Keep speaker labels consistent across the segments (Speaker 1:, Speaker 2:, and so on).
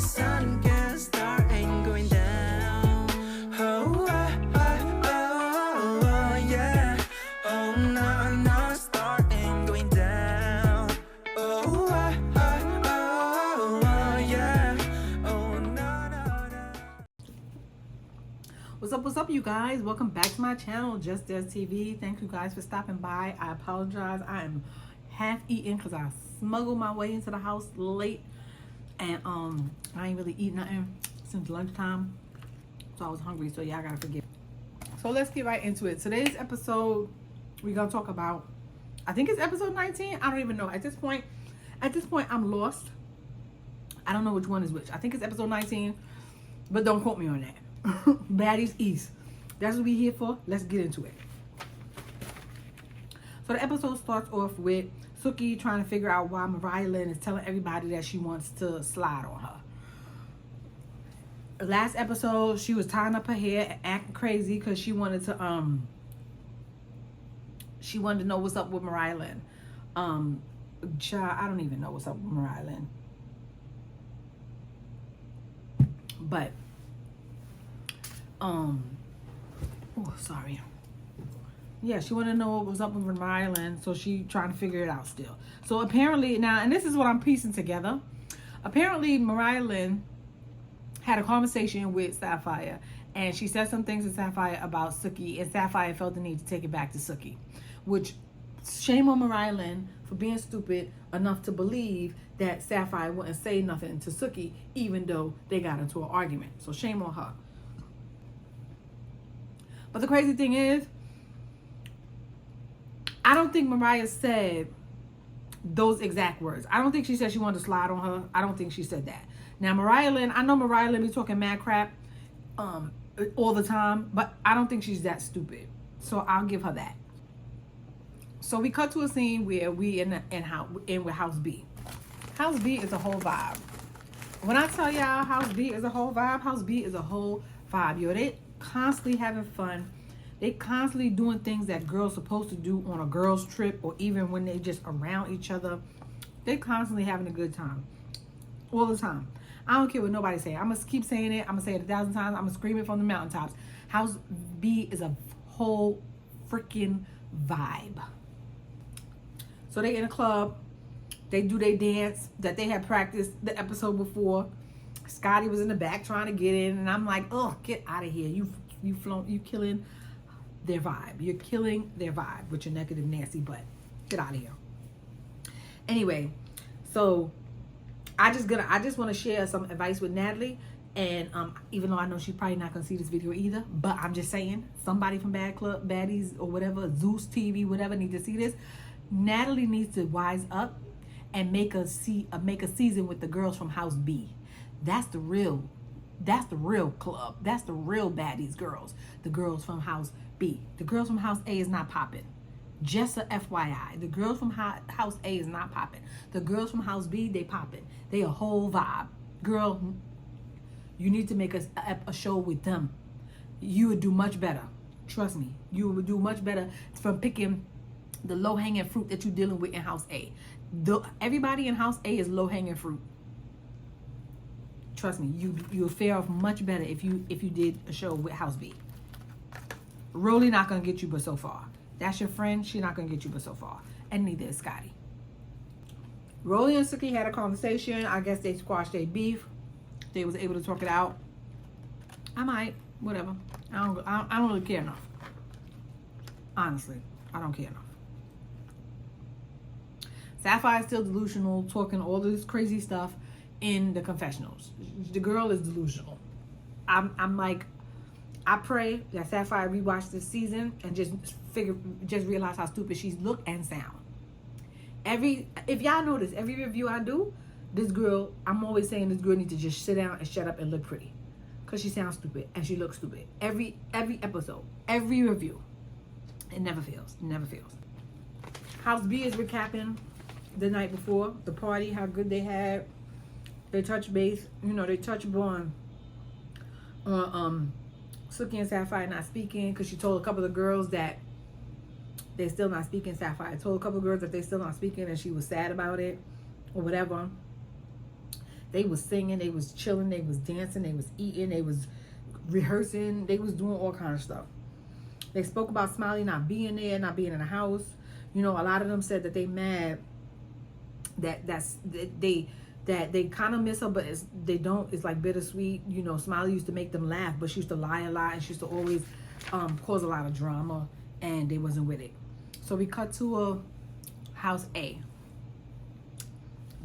Speaker 1: sun can start and going down. Oh, yeah. Oh, no, start and going down. Oh, yeah. Oh, no.
Speaker 2: What's up, you guys? Welcome back to my channel, Just As TV. Thank you guys for stopping by. I apologize. I am half eaten because I smuggled my way into the house late, and I ain't really eaten nothing since lunchtime, so I was hungry. So y'all gotta forgive. So let's get right into it. Today's episode, we're gonna talk about, I think it's episode 19. I don't even know at this point. I'm lost. I don't know which one is which. I think it's episode 19, but don't quote me on that. BADDies East. That's what we're here for. Let's get into it. So the episode starts off with Suki trying to figure out why Mariah is telling everybody that she wants to slide on her. Last episode, she was tying up her hair and acting crazy because she wanted to know what's up with Mariah Lynn. Child, I don't even know what's up with Mariah Lynn. But sorry. Yeah, she wanted to know what was up with Mariah Lynn, so she trying to figure it out still. So apparently now, and this is what I'm piecing together. Apparently Mariah Lynn had a conversation with Sapphire, and she said some things to Sapphire about Suki, and Sapphire felt the need to take it back to Suki. Which, shame on Mariah Lynn for being stupid enough to believe that Sapphire wouldn't say nothing to Suki, even though they got into an argument. So shame on her. But the crazy thing is, I don't think Mariah said those exact words. I don't think she said she wanted to slide on her. I don't think she said that. Now, Mariah Lynn, I know Mariah Lynn be talking mad crap all the time, but I don't think she's that stupid. So I'll give her that. So we cut to a scene where we in with House B. House B is a whole vibe. When I tell y'all House B is a whole vibe, House B is a whole vibe. Yo, they constantly having fun. They constantly doing things that girls supposed to do on a girls trip, or even when they just around each other. They constantly having a good time all the time. I don't care what nobody say. I'm gonna keep saying it. I'm gonna say it 1,000 times. I'm gonna scream it from the mountaintops. House B is a whole freaking vibe. So they in a club. They do their dance that they had practiced the episode before. Scotty was in the back trying to get in, and I'm like, oh, get out of here. You killing their vibe. You're killing their vibe with your negative nasty butt. Get out of here. Anyway, so I just want to share some advice with Natalie, and even though I know she's probably not gonna see this video either, but I'm just saying, somebody from BADDies or whatever, Zeus TV, whatever, need to see this. Natalie needs to wise up and make a season with the girls from House B. That's the real club. That's the real BADDies girls. The girls from House B. The girls from House A is not popping. Just a FYI. The girls from House A is not popping. The girls from House B, they popping. They a whole vibe. Girl, you need to make a show with them. You would do much better. Trust me. You would do much better from picking the low-hanging fruit that you're dealing with in House A. Everybody in House A is low-hanging fruit. Trust me, you'll fare off much better if you did a show with House B. Rolly not gonna get you but so far. That's your friend, she not gonna get you but so far. And neither is Scotty. Rolly and Suki had a conversation. I guess they squashed their beef. They was able to talk it out. I might, whatever. I don't really care enough. Honestly, I don't care enough. Sapphire is still delusional, talking all this crazy stuff in the confessionals. The girl is delusional. I'm like, I pray that Sapphire rewatch this season and just realize how stupid she's look and sound. If y'all notice, every review I do, this girl, I'm always saying this girl needs to just sit down and shut up and look pretty, because she sounds stupid and she looks stupid. Every episode, every review, it never fails. It never fails. House B is recapping the night before the party, how good they had. They touch base, they touch on Suki and Sapphire not speaking, because she told a couple of girls that they're still not speaking. Sapphire told a couple of girls that they're still not speaking, and she was sad about it or whatever. They was singing, they was chilling, they was dancing, they was eating, they was rehearsing, they was doing all kind of stuff. They spoke about Smiley not being there, not being in the house. You know, a lot of them said that they mad that they kind of miss her, but they don't. It's like bittersweet. You know, Smiley used to make them laugh, but she used to lie a lot, and she used to always cause a lot of drama, and they wasn't with it. So we cut to house A.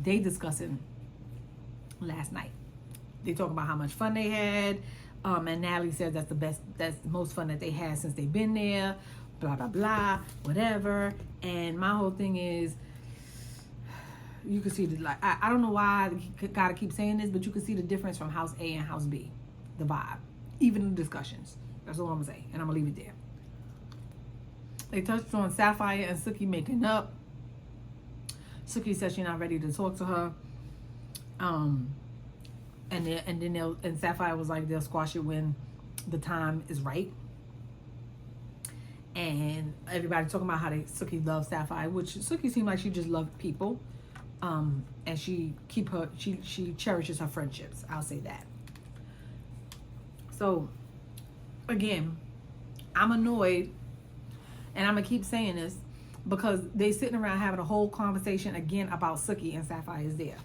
Speaker 2: They discussing last night. They talk about how much fun they had. And Natalie says that's the most fun that they had since they've been there, blah, blah, blah, whatever. And my whole thing is, you can see, I don't know why I gotta keep saying this, but you can see the difference from house A and house B, the vibe, even the discussions. That's all I'm gonna say, and I'm gonna leave it there. They touched on Sapphire and Suki making up. Suki said she's not ready to talk to her. And Sapphire was like, they'll squash it when the time is right. And everybody talking about how Suki loves Sapphire, which Suki seemed like she just loved people. And she cherishes her friendships. I'll say that. So again, I'm annoyed, and I'm gonna keep saying this because they sitting around having a whole conversation again about Suki, and Sapphire is there.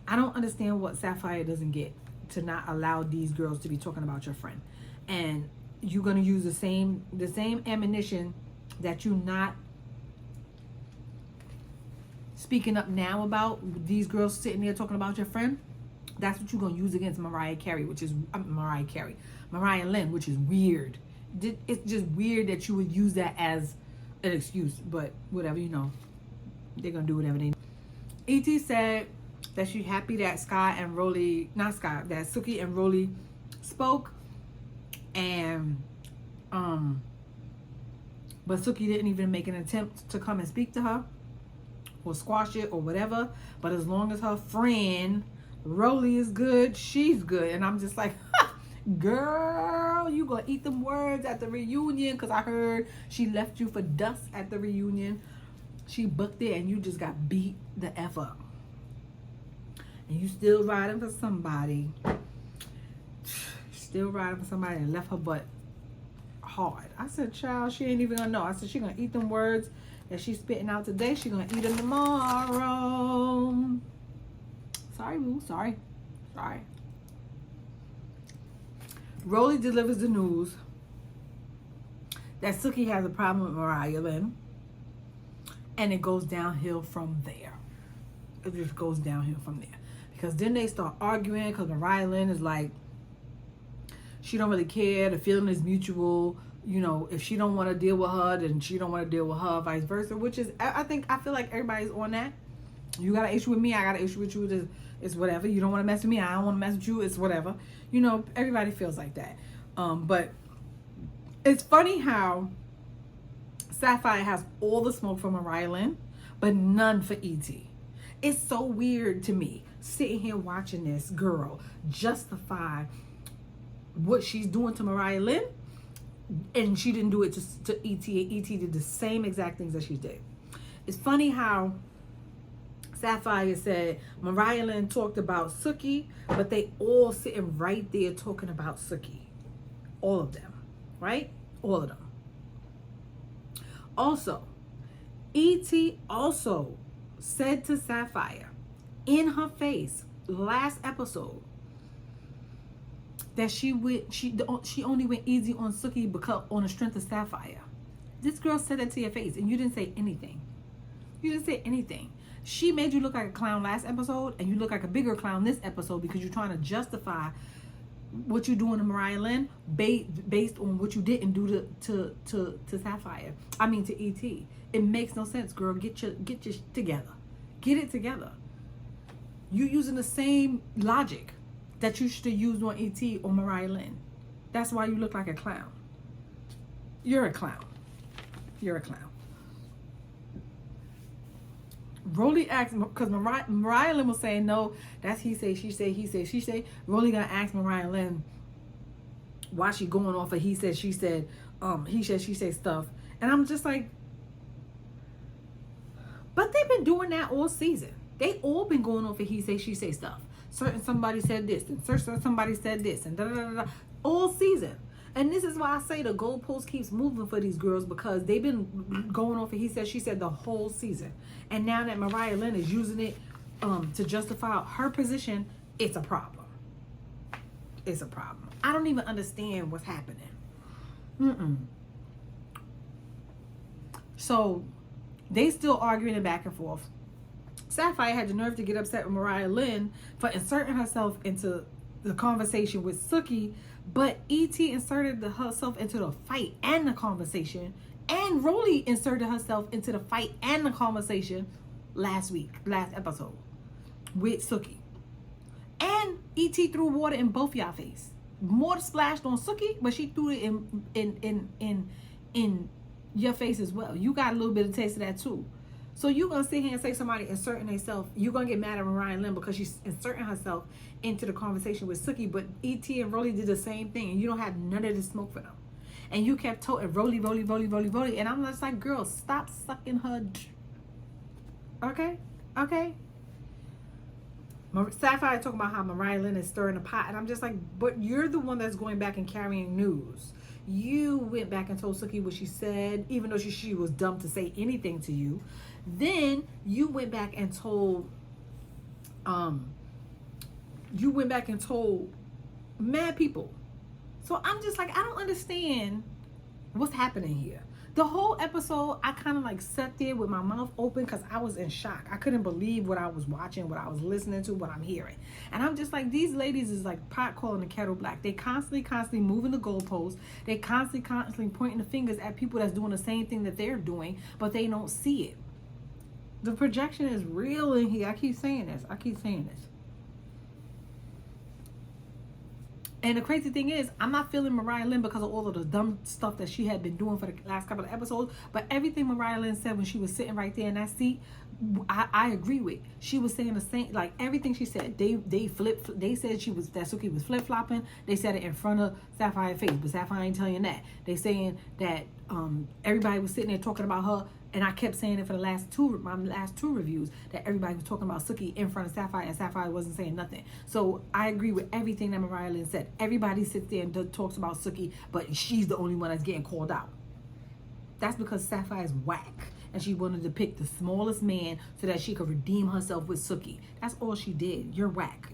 Speaker 2: I don't understand what Sapphire doesn't get to not allow these girls to be talking about your friend. And you're going to use the same ammunition that you not speaking up now about these girls sitting there talking about your friend. That's what you're going to use against Mariah Lynn, which is weird. It's just weird that you would use that as an excuse, but whatever, you know, they're going to do whatever they need. E.T. said that she's happy that that Suki and Rolly spoke, and but Suki didn't even make an attempt to come and speak to her or squash it or whatever. But as long as her friend Rolly is good, she's good. And I'm just like, girl, you gonna eat them words at the reunion, because I heard she left you for dust at the reunion. She booked it and you just got beat the F up. And you still riding for somebody. Still riding for somebody and left her butt hard. I said, child, she ain't even gonna know. I said, she gonna eat them words that she's spitting out today. She gonna eat them tomorrow. Sorry, boo. Sorry. Rolly delivers the news that Suki has a problem with Mariah Lynn. And it goes downhill from there. It just goes downhill from there. Because then they start arguing because Mariah Lynn is like, she don't really care. The feeling is mutual. You know, if she don't want to deal with her, then she don't want to deal with her, vice versa. Which is, I feel like everybody's on that. You got an issue with me, I got an issue with you. It's whatever. You don't want to mess with me, I don't want to mess with you. It's whatever. You know, everybody feels like that. But it's funny how Sapphire has all the smoke for Mariah Lynn, but none for E.T. It's so weird to me, sitting here watching this girl justify what she's doing to Mariah Lynn, and she didn't do it to E.T. E.T. did the same exact things that she did. It's funny how Sapphire said Mariah Lynn talked about Suki, but they all sitting right there talking about Suki. All of them, right? All of them. Also, E.T. also said to Sapphire in her face last episode that she only went easy on Suki because on the strength of Sapphire. This girl said that to your face and you didn't say anything. You didn't say anything. She made you look like a clown last episode, and you look like a bigger clown this episode because you're trying to justify what you're doing to Mariah Lynn based on what you didn't do to Sapphire. I mean to E.T. It makes no sense, girl. Get your together. Get it together. You using the same logic that you should have used on E.T. or Mariah Lynn. That's why you look like a clown. You're a clown. You're a clown. Rolly asked, because Mariah Lynn was saying, no, that's he say, she say, he say, she say. Rolly gonna ask Mariah Lynn why she going off of he said, she said, he said, she said stuff. And I'm just like, but they've been doing that all season. They all been going off of he say, she say stuff. certain somebody said this, and certain somebody said this, and da da da da, all season. And this is why I say the goalpost keeps moving for these girls, because they've been going off of he said, she said the whole season. And now that Mariah Lynn is using it to justify her position, it's a problem. It's a problem. I don't even understand what's happening. So they still arguing it back and forth. Sapphire had the nerve to get upset with Mariah Lynn for inserting herself into the conversation with Suki, but E.T. inserted herself into the fight and the conversation, and Rolly inserted herself into the fight and the conversation last episode with Suki. And E.T. threw water in both y'all face. More splashed on Suki, but she threw it in your face as well. You got a little bit of taste of that too. So you gonna sit here and say somebody inserting herself, you're gonna get mad at Mariah Lynn because she's inserting herself into the conversation with Suki, but E.T. and Rolly did the same thing, and you don't have none of the smoke for them. And you kept toting Rolly, and I'm just like, girl, stop sucking her. Okay? Sapphire talking about how Mariah Lynn is stirring the pot, and I'm just like, but you're the one that's going back and carrying news. You went back and told Suki what she said, even though she was dumb to say anything to you. Then you went back and told mad people. So I'm just like, I don't understand what's happening here. The whole episode, I kind of like sat there with my mouth open because I was in shock. I couldn't believe what I was watching, what I was listening to, what I'm hearing. And I'm just like, these ladies is like pot calling the kettle black. They constantly moving the goalposts. They constantly pointing the fingers at people that's doing the same thing that they're doing, but they don't see it. The projection is real in here. I keep saying this. And the crazy thing is, I'm not feeling Mariah Lynn because of all of the dumb stuff that she had been doing for the last couple of episodes. But everything Mariah Lynn said when she was sitting right there in that seat, I agree with. She was saying the same, like everything she said. They said that Suki was flip flopping. They said it in front of Sapphire's face, but Sapphire ain't telling you that. They saying that everybody was sitting there talking about her. And I kept saying it for my last two reviews, that everybody was talking about Suki in front of Sapphire, and Sapphire wasn't saying nothing. So I agree with everything that Mariah Lynn said. Everybody sits there and talks about Suki, but she's the only one that's getting called out. That's because Sapphire is whack, and she wanted to pick the smallest man so that she could redeem herself with Suki. That's all she did. You're whack.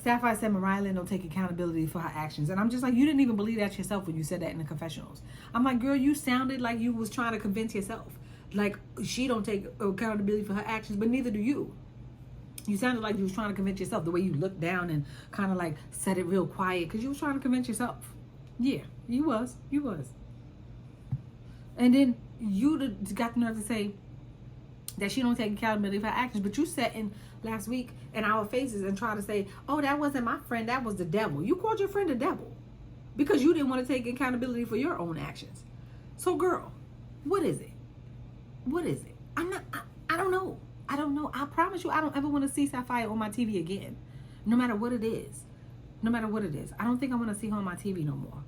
Speaker 2: Sapphire said Mariah Lynn don't take accountability for her actions. And I'm just like, you didn't even believe that yourself when you said that in the confessionals. I'm like, girl, you sounded like you was trying to convince yourself. Like, she don't take accountability for her actions, but neither do you. You sounded like you was trying to convince yourself, the way you looked down and kind of like said it real quiet, because you was trying to convince yourself. Yeah, you was. And then you got the nerve to say that she don't take accountability for her actions, but you sat in last week in our faces and tried to say, oh, that wasn't my friend, that was the devil. You called your friend the devil because you didn't want to take accountability for your own actions. So girl, what is it? I don't know. I promise you, I don't ever want to see Sapphire on my TV again, no matter what it is. I don't think I want to see her on my TV no more.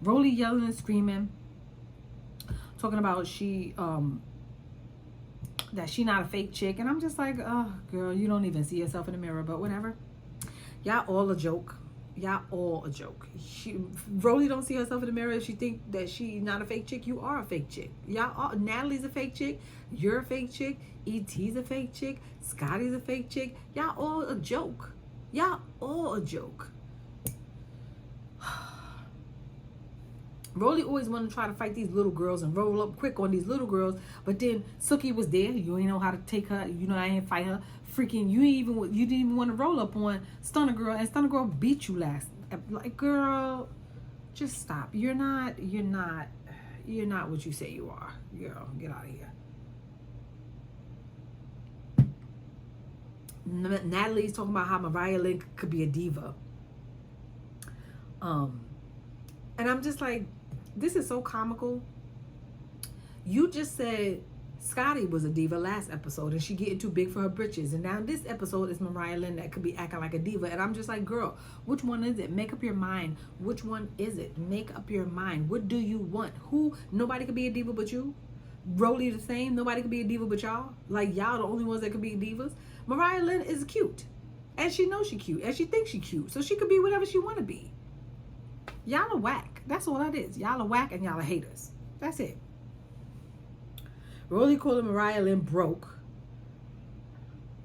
Speaker 2: Rolly yelling and screaming, talking about that she not a fake chick, and I'm just like, oh girl, you don't even see yourself in the mirror, but whatever. Y'all all a joke. Rolly don't see herself in the mirror. If she think that she not a fake chick, you are a fake chick. Natalie's a fake chick. You're a fake chick. E.T.'s a fake chick. Scotty's a fake chick. Y'all all a joke. Rolly always wanted to try to fight these little girls and roll up quick on these little girls, but then Suki was there. You ain't know how to take her. You know I ain't fight her. Freaking, you didn't even want to roll up on Stunner Girl, and Stunner Girl beat you last. Like, girl, just stop. You're not what you say you are. Girl, get out of here. Natalie's talking about how Mariah Lynn could be a diva. And I'm just like, this is so comical. You just said Scotty was a diva last episode, and she getting too big for her britches. And now this episode is Mariah Lynn that could be acting like a diva. And I'm just like, girl, which one is it? Make up your mind. Which one is it? Make up your mind. What do you want? Who? Nobody could be a diva but you. Rolly the same. Nobody could be a diva but y'all. Like, y'all the only ones that could be divas. Mariah Lynn is cute, and she knows she cute, and she thinks she cute, so she could be whatever she want to be. Y'all are whack. That's all that is. Y'all are whack, and y'all are haters. That's it. Rolly calling Mariah Lynn broke.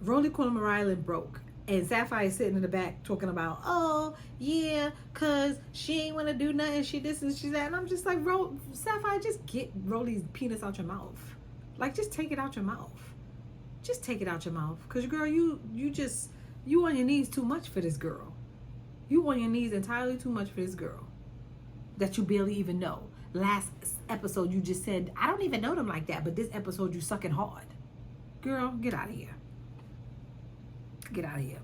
Speaker 2: Rolly calling Mariah Lynn broke. And Sapphire sitting in the back talking about, oh, yeah, because she ain't want to do nothing. She this and she that. And I'm just like, Sapphire, just get Rolly's penis out your mouth. Like, just take it out your mouth. Just take it out your mouth. Because, girl, you on your knees too much for this girl. You on your knees entirely too much for this girl that you barely even know. Last episode, you just said, I don't even know them like that. But this episode, you sucking hard. Girl, get out of here. Get out of here.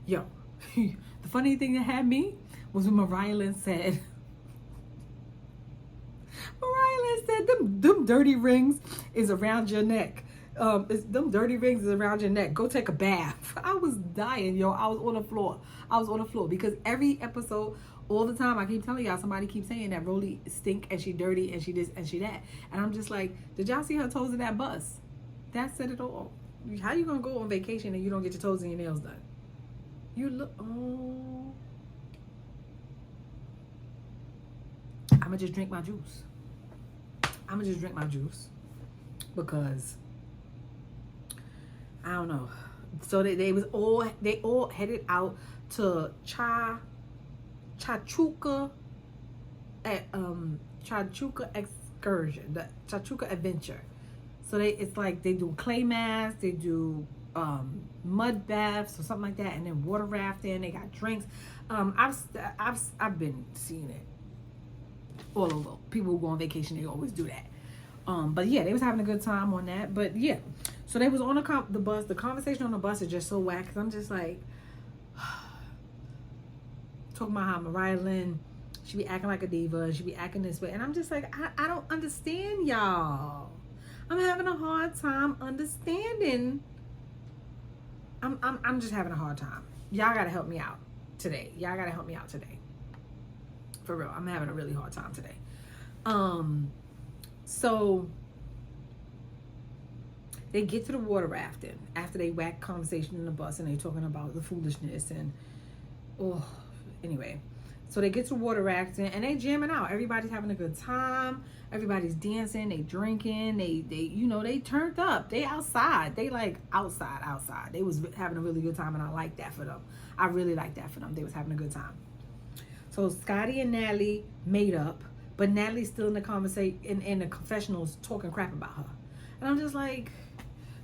Speaker 2: Yo, the funny thing that had me was when Mariah Lynn said, them dirty rings is around your neck. Them dirty rings is around your neck. Go take a bath. I was dying, yo. I was on the floor because every episode, all the time, I keep telling y'all, somebody keeps saying that Rolly stink and she dirty and she this and she that. And I'm just like, did y'all see her toes in that bus? That said it all. How you gonna go on vacation and you don't get your toes and your nails done? You look, oh. I'ma just drink my juice. Because I don't know. So they all headed out to Chachuca excursion, the Chachuca adventure. So it's like they do clay masks, they do mud baths or something like that, and then water rafting. They got drinks. I've been seeing it all over. People who go on vacation, they always do that. But yeah, they was having a good time on that. But yeah, so they was on the bus. The conversation on the bus is just so whack. Cause I'm just like talking about how Mariah Lynn, she be acting like a diva, and she be acting this way, and I'm just like, I don't understand y'all. I'm having a hard time understanding. I'm just having a hard time. Y'all gotta help me out today. For real, I'm having a really hard time today. So they get to the water rafting after they whack conversation in the bus, and they talking about the foolishness and anyway. So they get to water rafting and they jamming out. Everybody's having a good time. Everybody's dancing. They drinking. They turned up. They outside. They like outside. They was having a really good time, and I like that for them. I really like that for them. They was having a good time. So Scotty and Natalie made up, but Natalie's still in the conversation in the confessionals talking crap about her. And I'm just like,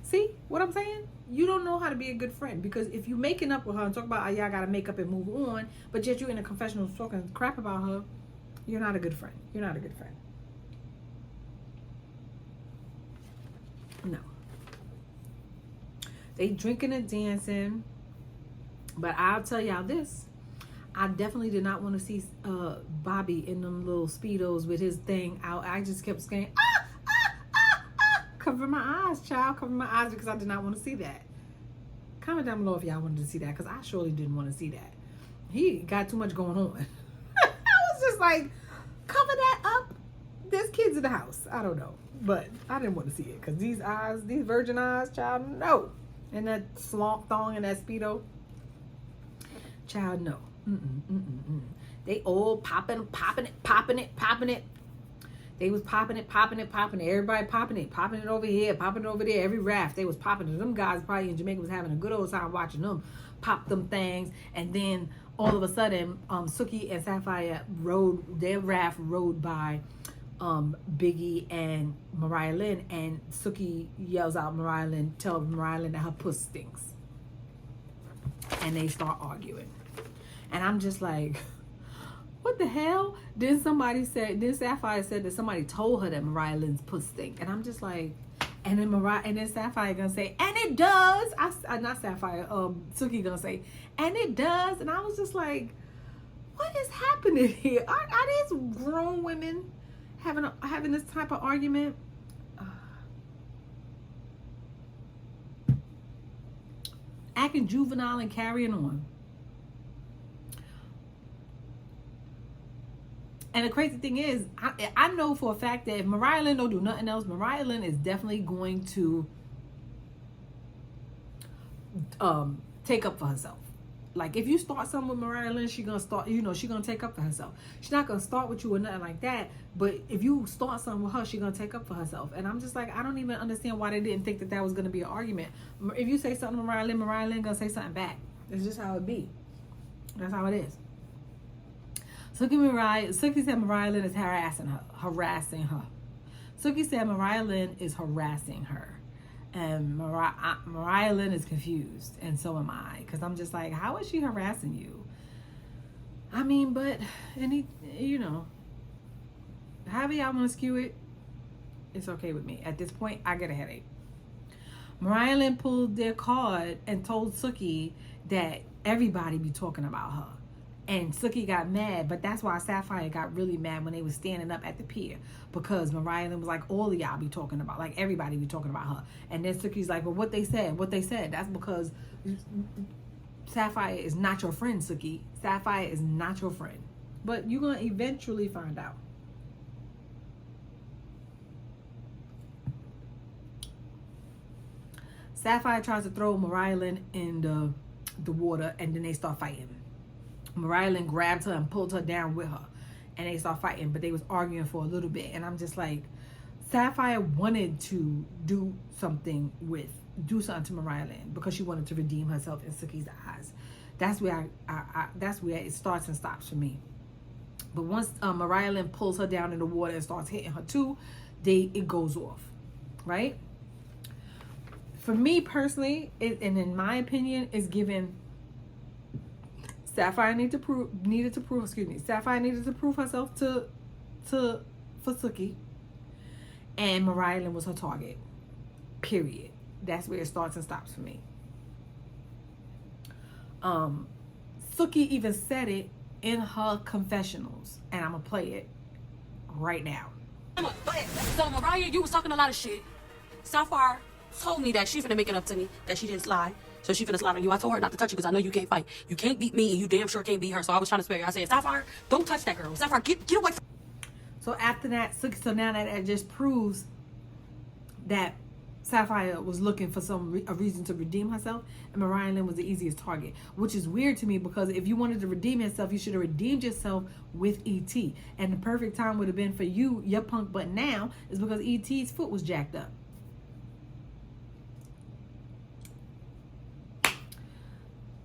Speaker 2: see what I'm saying? You don't know how to be a good friend, because if you making up with her and talk about how y'all gotta make up and move on, but yet you in the confessionals talking crap about her, you're not a good friend. You're not a good friend. No. They drinking and dancing, but I'll tell y'all this. I definitely did not want to see Bobby in them little Speedos with his thing out. I just kept saying, cover my eyes, child. Cover my eyes, because I did not want to see that. Comment down below if y'all wanted to see that, because I surely didn't want to see that. He got too much going on. I was just like, cover that up. There's kids in the house. I don't know. But I didn't want to see it, because these eyes, these virgin eyes, child, no. And that slump thong and that Speedo, child, no. They all popping it. They was popping it. Everybody popping it over here, popping it over there. Every raft, they was popping it. Them guys probably in Jamaica was having a good old time watching them pop them things. And then all of a sudden, Suki and Sapphire their raft rode by Biggie and Mariah Lynn, and Suki yells out tells Mariah Lynn that her puss stinks. And they start arguing. And I'm just like, what the hell? Then Sapphire said that somebody told her that Mariah Lynn's puss stink. And I'm just like, and then Sapphire gonna say, and it does. Not Sapphire, Suki gonna say, and it does. And I was just like, what is happening here? Are these grown women having this type of argument. Acting juvenile and carrying on. And the crazy thing is, I know for a fact that if Mariah Lynn don't do nothing else, Mariah Lynn is definitely going to take up for herself. Like, if you start something with Mariah Lynn, she's gonna start, she's gonna take up for herself. She's not gonna start with you or nothing like that, but if you start something with her, she's gonna take up for herself. And I'm just like, I don't even understand why they didn't think that was gonna be an argument. If you say something to Mariah Lynn gonna say something back. It's just how it be. That's how it is. Suki said Mariah Lynn is harassing her. Suki said Mariah Lynn is harassing her. And Mariah Lynn is confused, and so am I, because I'm just like, how is she harassing you? I mean, but however y'all want to skew it, it's okay with me. At this point, I get a headache. Mariah Lynn pulled their card and told Suki that everybody be talking about her. And Suki got mad, but that's why Sapphire got really mad when they was standing up at the pier, because Mariah Lynn was like, all of y'all be talking about, like, everybody be talking about her. And then Suki's like, well, what they said, that's because Sapphire is not your friend, Suki. Sapphire is not your friend. But you're going to eventually find out. Sapphire tries to throw Mariah Lynn in the water, and then they start fighting. Mariah Lynn grabbed her and pulled her down with her, and they start fighting, but they was arguing for a little bit. And I'm just like, Sapphire wanted to do something to Mariah Lynn because she wanted to redeem herself in Suki's eyes. That's where that's where it starts and stops for me. But once Mariah Lynn pulls her down in the water and starts hitting her too, it goes off, right? For me personally, and in my opinion, is given. Sapphire needed to prove herself for Suki, and Mariah Lynn was her target. Period. That's where it starts and stops for me. Suki even said it in her confessionals, and I'm gonna play it right now.
Speaker 3: So Mariah, you was talking a lot of shit. Sapphire told me that she finna make it up to me that she didn't slide. So she finna slide on you. I told her not to touch you because I know you can't fight. You can't beat me, and you damn sure can't beat her. So I was trying to spare you. I said, Sapphire, don't touch that girl. Sapphire, get away from.
Speaker 2: So after that, so now that just proves that Sapphire was looking for a reason to redeem herself, and Mariah Lynn was the easiest target, which is weird to me, because if you wanted to redeem yourself, you should have redeemed yourself with E.T. And the perfect time would have been for you, your punk butt now, is because E.T.'s foot was jacked up.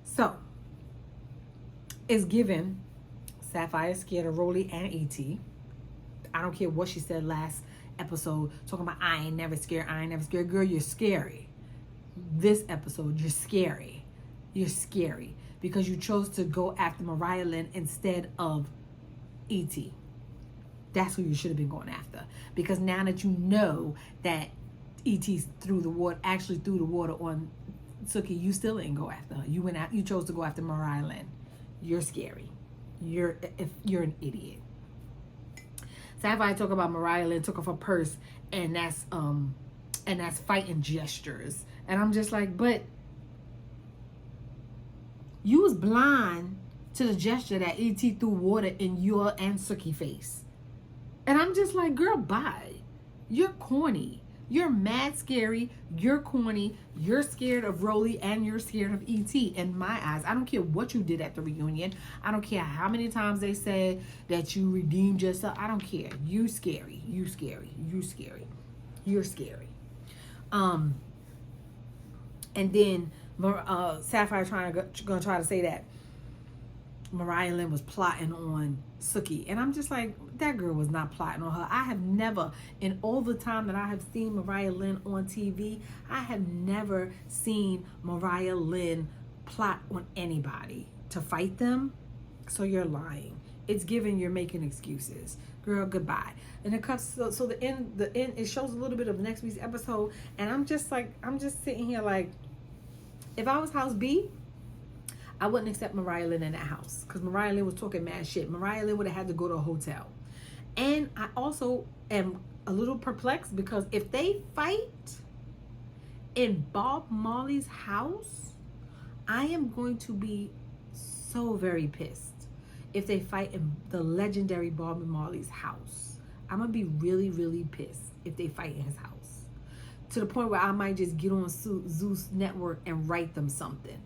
Speaker 2: So, it's given Sapphire scared of Rolly and E.T. I don't care what she said last episode, talking about I ain't never scared. Girl, you're scary. This episode, you're scary. You're scary because you chose to go after Mariah Lynn instead of E.T. That's who you should have been going after. Because now that you know that E.T. actually threw the water on Suki, you still didn't go after her. You chose to go after Mariah Lynn. You're scary. You're an idiot. Sapphire talk about Mariah Lynn took off her purse, and that's fighting gestures. And I'm just like, but you was blind to the gesture that E.T. threw water in your and Suki face. And I'm just like, girl, bye. You're corny. You're mad scary. You're corny. You're scared of Rolly, and you're scared of E.T. in my eyes. I don't care what you did at the reunion. I don't care how many times they said that you redeemed yourself. I don't care. You scary. You scary. You scary. You're scary. And then Sapphire gonna try to say that Mariah Lynn was plotting on Suki. And I'm just like, that girl was not plotting on her. I have never, in all the time that I have seen Mariah Lynn on TV, I have never seen Mariah Lynn plot on anybody to fight them. So you're lying. It's given you're making excuses. Girl, goodbye. And it comes, so the end, it shows a little bit of next week's episode. And I'm just sitting here like, if I was House B, I wouldn't accept Mariah Lynn in that house, because Mariah Lynn was talking mad shit. Mariah Lynn would have had to go to a hotel. And I also am a little perplexed because if they fight in Bob Marley's house, I am going to be so very pissed if they fight in the legendary Bob Marley's house. I'm gonna be really, really pissed if they fight in his house, to the point where I might just get on Zeus Network and write them something,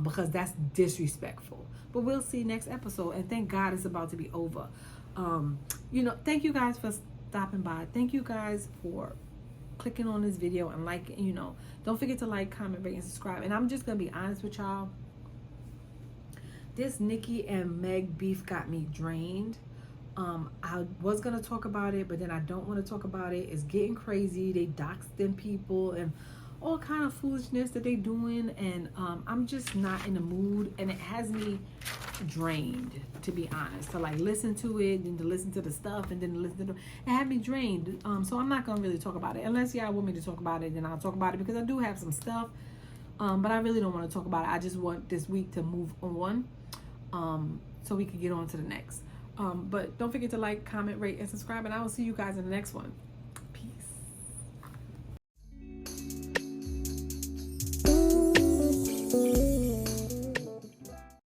Speaker 2: because that's disrespectful. But we'll see next episode, and thank God it's about to be over. Thank you guys for stopping by. Thank you guys for clicking on this video and liking. Don't forget to like, comment, rate, and subscribe. And I'm just gonna be honest with y'all. This Nicki and Meg beef got me drained. I was gonna talk about it, but then I don't want to talk about it. It's getting crazy. They doxing people and all kind of foolishness that they doing, and I'm just not in the mood, and it has me drained, to be honest, to like listen to it and to listen to the stuff and then to listen to it had me drained. So I'm not gonna really talk about it unless y'all want me to talk about it. Then I'll talk about it, because I do have some stuff, but I really don't want to talk about it. I just want this week to move on, so we can get on to the next. But don't forget to like, comment, rate, and subscribe, and I will see you guys in the next one.